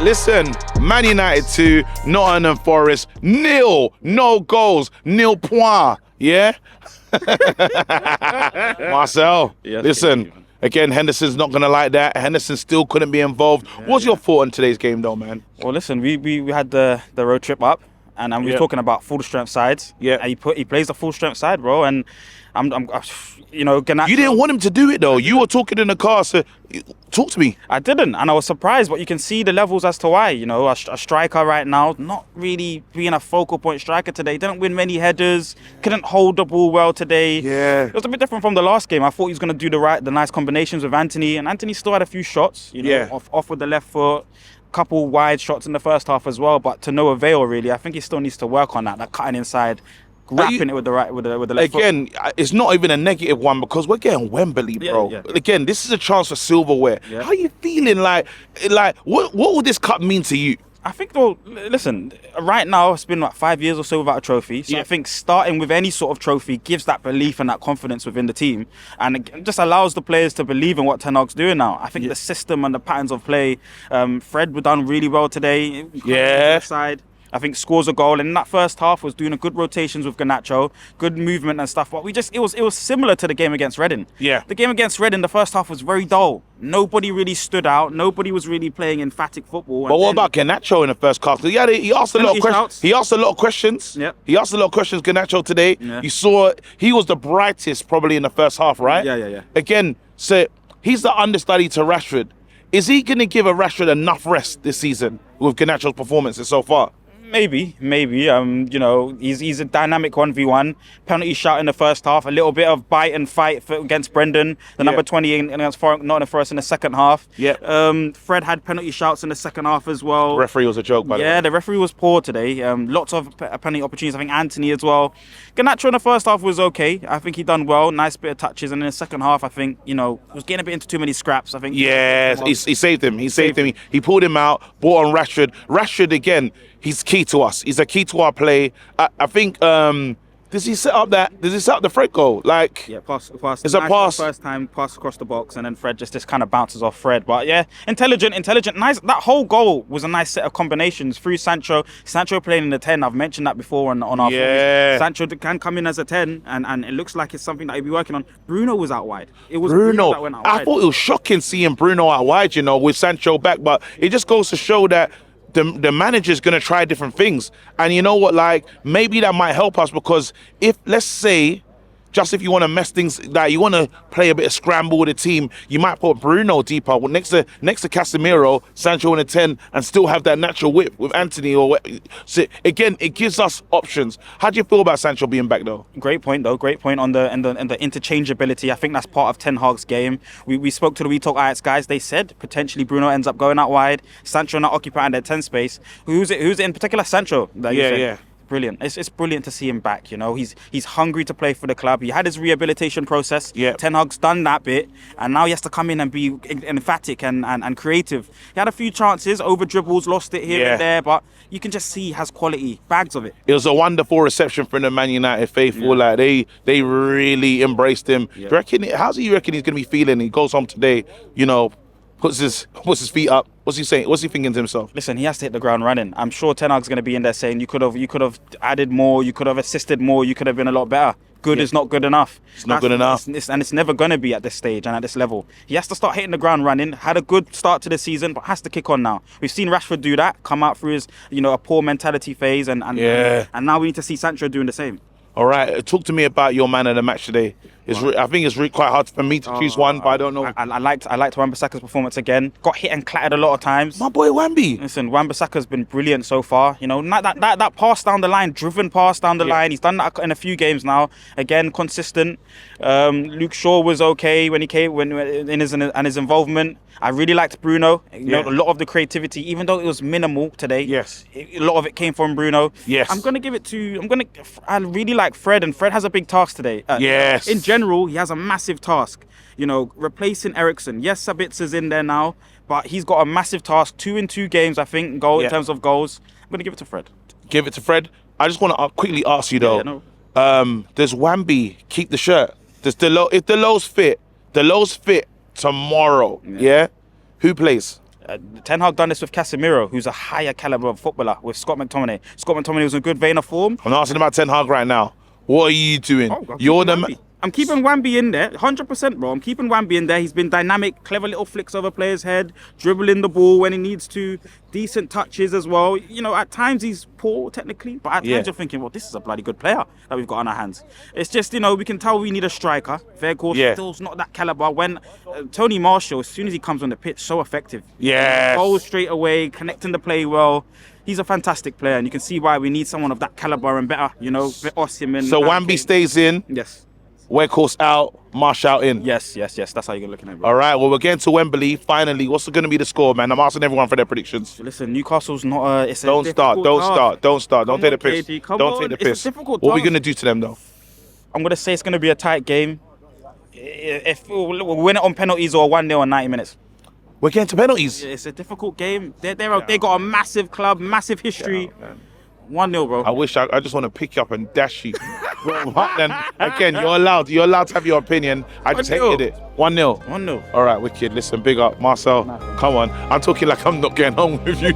Listen, Man United 2, Nottingham Forest 0, no goals, 0 points. Yeah? Marcel, Yes, listen, again, Henderson's not going to like that. Henderson still couldn't be involved. What's your thought on today's game, though, man? Well, listen, we had the road trip up, and we were talking about full strength sides. Yeah. And he plays the full strength side, bro. And I'm Garnacho. You didn't want him to do it, though. You were talking in the car, so talk to me. I didn't, and I was surprised, but you can see the levels as to why. A striker right now, not really being a focal point striker today. Didn't win many headers, couldn't hold the ball well today. Yeah. It was a bit different from the last game. I thought he was going to do the nice combinations with Anthony, and Anthony still had a few shots, off with the left foot. Couple wide shots in the first half as well, but to no avail really. I think he still needs to work on that cutting inside, wrapping it with the left foot. Again, it's not even a negative one because we're getting Wembley, bro. Yeah. Again, this is a chance for silverware. Yeah. How are you feeling? Like what would this cup mean to you? I think, well, listen, right now it's been 5 years or so without a trophy. So I think starting with any sort of trophy gives that belief and that confidence within the team, and it just allows the players to believe in what Ten Hag's doing now. I think the system and the patterns of play, Fred were done really well today. Side. I think scores a goal, and in that first half was doing a good rotations with Garnacho, good movement and stuff. But it was similar to the game against Reading. Yeah. The game against Reading, the first half was very dull. Nobody really stood out. Nobody was really playing emphatic football. But what about Garnacho in the first half? He asked a lot of questions. He asked a lot of questions. Yep. He asked a lot of questions, Garnacho, today. Yeah. You saw he was the brightest probably in the first half, right? Yeah. Again, so he's the understudy to Rashford. Is he going to give a Rashford enough rest this season with Garnacho's performances so far? Maybe. He's a dynamic 1v1. Penalty shout in the first half. A little bit of bite and fight against Brendan, the number 20 against Nottingham Forest in the second half. Yeah. Fred had penalty shouts in the second half as well. The referee was a joke, by the way. Yeah, the referee was poor today. Lots of penalty opportunities. I think Anthony as well. Garnacho in the first half was okay. I think he done well. Nice bit of touches. And in the second half, I think, was getting a bit into too many scraps. I think. Yes, he saved him. He saved him. He pulled him out, brought on Rashford. Rashford, again, he's key to us. He's a key to our play. I think, does he set up the Fred goal? Like, yeah, pass. It's a pass. First time pass across the box, and then Fred just kind of bounces off Fred. But yeah, intelligent, nice. That whole goal was a nice set of combinations through Sancho. Sancho playing in the 10. I've mentioned that before on our yeah. Sancho can come in as a 10, and it looks like it's something that he'll be working on. Bruno was out wide. It was Bruno that went out wide. I thought it was shocking seeing Bruno out wide, with Sancho back, but it just goes to show that the manager's going to try different things. And you know what, maybe that might help us, because let's say, just if you want to mess things, you want to play a bit of scramble with the team, you might put Bruno deeper next to Casemiro, Sancho in a 10, and still have that natural width with Anthony. So again, it gives us options. How do you feel about Sancho being back, though? Great point on the interchangeability. I think that's part of Ten Hag's game. We spoke to the We Talk Ajax guys. They said potentially Bruno ends up going out wide, Sancho not occupying that 10 space. Who's it in particular? Sancho. Yeah. Brilliant. It's brilliant to see him back. He's hungry to play for the club. He had his rehabilitation process. Yeah. Ten Hag's done that bit, and now he has to come in and be emphatic and creative. He had a few chances, over dribbles, lost it here and there, but you can just see he has quality, bags of it. It was a wonderful reception from the Man United faithful. Yeah. They really embraced him. Yeah. How's he reckon he's going to be feeling? He goes home today, puts his feet up. What's he saying? What's he thinking to himself? Listen, he has to hit the ground running. I'm sure Ten Hag's going to be in there saying you could have added more, you could have assisted more, you could have been a lot better. Good is not good enough. It's not good enough. And it's never going to be at this stage and at this level. He has to start hitting the ground running. Had a good start to the season, but has to kick on now. We've seen Rashford do that, come out through his, a poor mentality phase, and now we need to see Sancho doing the same. All right, talk to me about your man of the match today. I think it's quite hard for me to choose one, but I don't know. I liked Wan-Bissaka's performance again. Got hit and clattered a lot of times. My boy Wambi. Listen, Wan-Bissaka's been brilliant so far. That pass down the line, driven pass down the line. He's done that in a few games now. Again, consistent. Luke Shaw was okay when he came in his involvement. I really liked Bruno. A lot of the creativity, even though it was minimal today. Yes. A lot of it came from Bruno. Yes. I really like Fred, and Fred has a big task today. Yes. In general, he has a massive task. Replacing Eriksen. Yes, Sabitza's in there now, but he's got a massive task. 2 in 2 games, I think, in terms of goals. I'm going to give it to Fred. Give it to Fred. I just want to quickly ask you, though. Does Wambi keep the shirt? If the lows fit tomorrow, who plays? Ten Hag done this with Casemiro, who's a higher caliber of footballer, with Scott McTominay. Scott McTominay was in a good vein of form. I'm not asking about Ten Hag right now. What are you doing? You're the I'm keeping Wamby in there, 100%, bro. I'm keeping Wamby in there. He's been dynamic, clever little flicks over players' head, dribbling the ball when he needs to, decent touches as well. You know, at times he's poor technically, but at times you're thinking, well, this is a bloody good player that we've got on our hands. It's just, you know, we can tell we need a striker. Weghorst still's not that caliber. When Tony Marshall, as soon as he comes on the pitch, so effective. Yeah. Goals straight away, connecting the play well. He's a fantastic player, and you can see why we need someone of that caliber and better, you know, Osimhen. So Wamby stays in. Yes. Weghorst out, Marshall in. Yes. That's how you're looking at it, bro. All right, well, we're getting to Wembley. Finally, what's going to be the score, man? I'm asking everyone for their predictions. Listen, Newcastle's not a... Don't start. Don't take the piss. Don't take the piss. What are we going to do to them, though? I'm going to say it's going to be a tight game. If we'll win it on penalties or 1-0 in 90 minutes. We're getting to penalties. It's a difficult game. They got a massive club, massive history. 1-0, bro. I just want to pick you up and dash you. Bro, then again, you're allowed to have your opinion. I just hated it. 1-0. 1-0. All right, wicked. Listen, big up, Marcel. Come on. I'm talking like I'm not getting home with you.